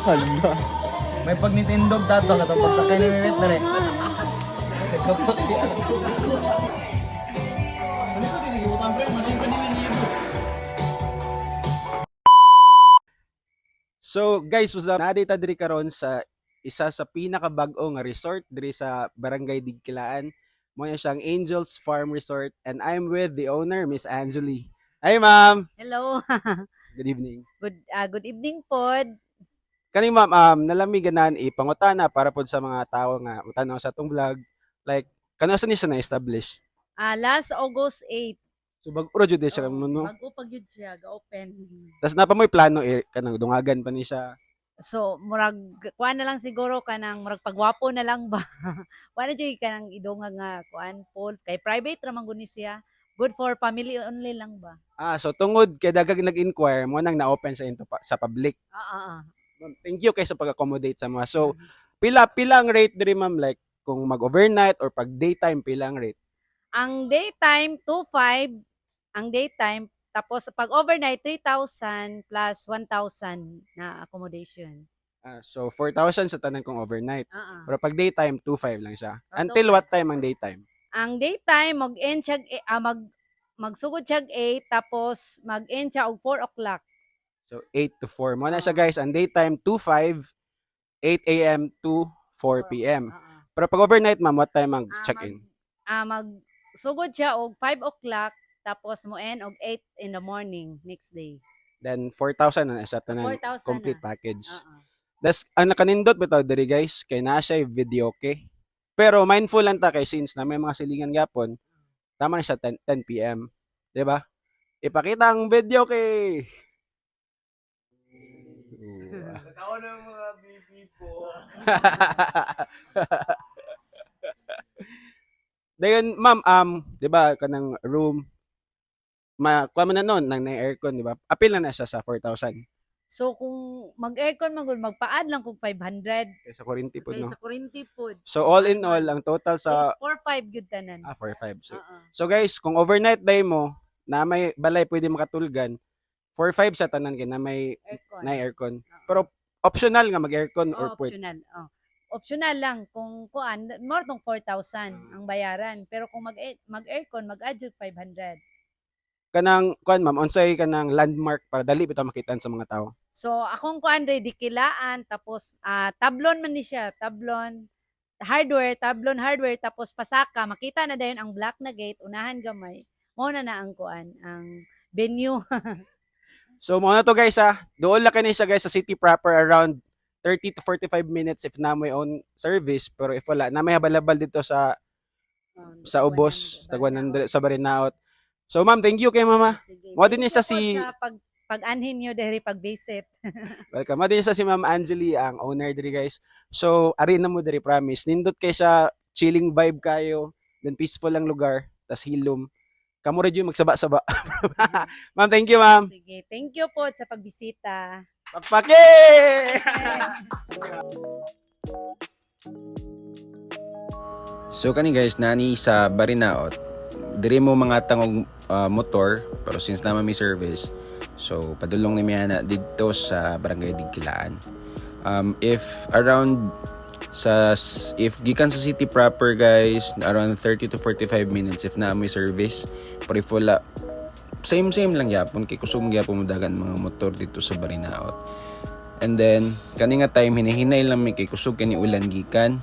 Hala. May pag nitindog dato katong pagsakay ni Mimit na rin. Kapag So guys, what's up? Nadita diri karon sa isa sa pinakabag-o nga resort diri sa Barangay Digkilaan. Mo na siyang Angels Farm Resort and I'm with the owner, Miss Angeli. Hi ma'am. Hello. Good evening. Good evening pod. Kani ma'am, nalami ganan ipangutana para pod sa mga tawo nga utanaw sa atong vlog. Like kano sa ni siya na-establish? Last August 8. So bag-o ra jud siya no. Bago pag yun siya ga-open. Tas napamoy plano kanang dungagan pa ni siya. So murag kuan na lang siguro kanang murag pagwapo na lang ba. Wala jud kanang idongag nga kuan pool kay private ra man gud ni siya. Good for family only lang ba. So tungod kay dagag nag-inquire mo nang na-open sa into sa public. Ma'am, thank you kay sa pag-accommodate sa mga. So, pila ang rate diri ma'am, like kung mag-overnight or pag daytime pila ang rate? Ang daytime 2,500 ang daytime tapos pag overnight 3,000 plus 1,000 na accommodation. So 4,000 sa tanan kong overnight. Pero pag daytime 2,500 lang siya. Ah, Until what time ang daytime? Ang daytime mag-end siya magsugod siya 8 tapos mag-end siya og 4 o'clock. So 8 to 4. Mo na siya guys, ang daytime 2,500 8 AM to 4 PM. Pero pag overnight ma'am, what time ang check-in? Magsugod siya og 5 o'clock tapos mo end og 8 in the morning next day. Then 4,000 na sa tanan 4,000 complete na. package. Das ang nakanindot bitaw diri guys kay naa siya video okay. Pero mindful lang ta kay since na may mga silingan gyapon, tama na siya 10 PM, 'di ba? Ipakita ang video kay. Ako na mga baby po. Dayon ma'am, 'di ba kanang room kuha man na nun nang aircon, 'di ba? Apil na siya sa 4,000. So kung mag-aircon magud magpaad lang kung 500 Kay sa kuryente po kay no. sa kuryente pod. So all in all ang total sa 4,500 gyud tanan. 4,500. So, Oo. so guys, kung overnight day mo na may balay pwede makatulgan, 4,500 sa tanan kay na may Aircon. aircon. Pero optional nga mag-aircon or pwede. Optional. Optional lang kung kuan more tong 4,000 ang bayaran pero kung mag-aircon mag-add jud 500. Kanang kuan ma'am, unsay kanang landmark para dali bitaw makitaan sa mga tao. So akong kuan re dikilaan tapos tablon man ni siya, tablon hardware tapos pasaka makita na dayon ang black na gate unahan gamay. Mao na ang kuan ang venue. So mo na to guys Doon lang kani siya guys sa city proper around 30 to 45 minutes if na may own service, pero if wala na may available dito sa Ubos, Tagwan sa Barinaot. So ma'am, thank you kay mama. Sige. Mo din siya Thank you po sa pag-anhin niyo diri pag-visit. Welcome. Mo din siya si Ma'am Angeli, ang owner diri guys. So ari na mo diri promise. Nindot kay siya, chilling vibe kayo, then peaceful lang lugar, tas hilom. Kamo ra jud magsaba-saba. Ma'am, thank you ma'am. Sige, thank you po sa pagbisita. Pakpake! So kani guys, nani sa Barinaot. Diri mo mga tangog motor, pero since naman may service, so padulong ni na dito sa Barangay Digkilaan. If gikan sa city proper guys, around 30 to 45 minutes if na may service. Pero if wala, same lang yapon kay kusog gyapon mo dagan mga motor dito sa Barinaot. And then kani nga time hinahinay lang mi kay kusog kani ulan gikan.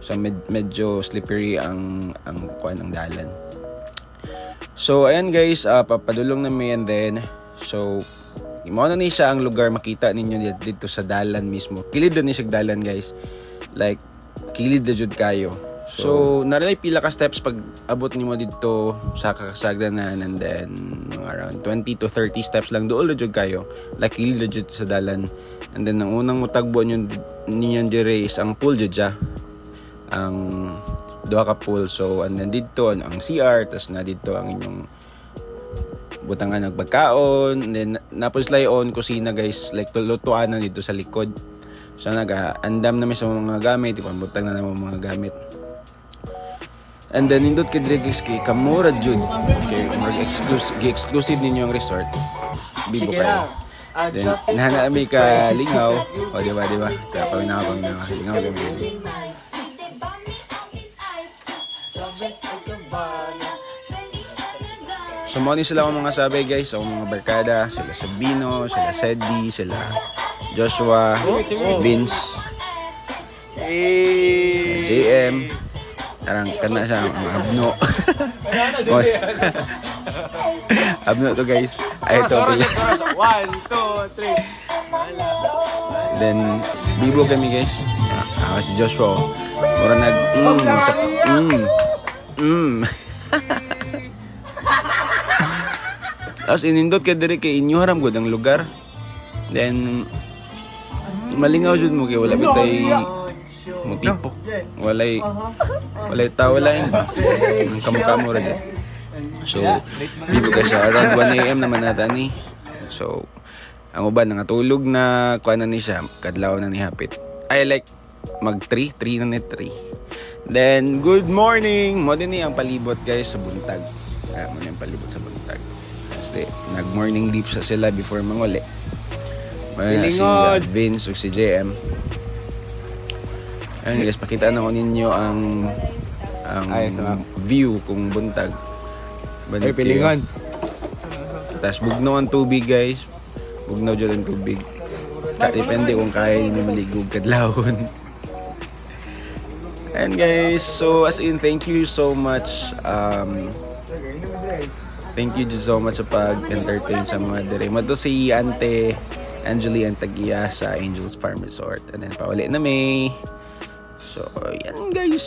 So medyo slippery ang kuan ng dalan. So ayan guys, papadulong na mi and then so imo na ni siya ang lugar makita ninyo dito sa dalan mismo. Kilid na ni siya dalan guys. Like kilid na jud kayo. So naray pila ka steps pag abot nimo dito sa kasagdanan and then around 20 to 30 steps lang dool jud kayo. Like kilid na jud sa dalan. And then ang unang motagbo ninyo dire is ang pool jud siya. Ang duha ka pool. So and then dito ang CR, tas na dito ang inyong butangan ng pagkaon, and then napuslay on kusina guys, like lutuan na dito sa likod. So nag-andam na may sa mga gamit, ipambutang na naman mga gamit. And then indot kay Dregis kay kamura jud kay exclusive ninyo ang resort. Bibo kayo. Then, nahana kami ka lingaw. O, diba? Paminaw. Lingaw kami. So, mo sila akong mga sabay guys. Akong mga barkada. Sila Sabino, sila Sedi, sila Joshua, Vince, JM. Tarang kana sa mga Abno. Abno to guys. Ay, ito. 1, 2, 3. Then, bibo kami guys. Ako si Joshua. Mura Tapos inindot ka diri kay inyo haram gud ang lugar. Then, malingaw jud mo kay wala bitay mutipok. Walay tao lang. Ang kamukamo ra dyan. So, bibo ka siya. Around 1 a.m. naman nata ni. So, ang uban nangatulog na kuha na ni siya. Kadlaw na ni hapit. I like mag 3 na ni 3. Then, good morning! Mo din ni ang palibot guys sa buntag. Mo din ang palibot sa buntag. Kasi, nag-morning leap sa sila before manguli. Si Vince o si JM. Ayun guys, pakita na ko ninyo ang view kung buntag. Ay, pilingon. Tapos bugnaw ang tubig guys. Bugnaw dyan ang tubig. Depende kung kaya nyo maligog kadlawon. And guys, so as in, thank you so much. Thank you so much sa pag-entertain sa mga dire. Mato si Ante Angeli ang tagiya sa Angels Farm Resort. And then pawali na may. So, yan guys.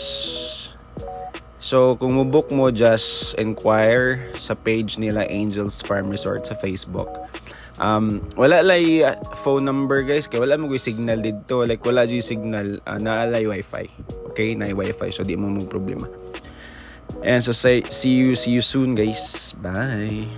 So, kung mo-book mo, just inquire sa page nila Angels Farm Resort sa Facebook. Wala lay phone number guys, kaya wala mo signal dito. Like, wala yung signal, naalay wifi. Okay, na wifi, so di mo problema. And so, see you soon guys. Bye.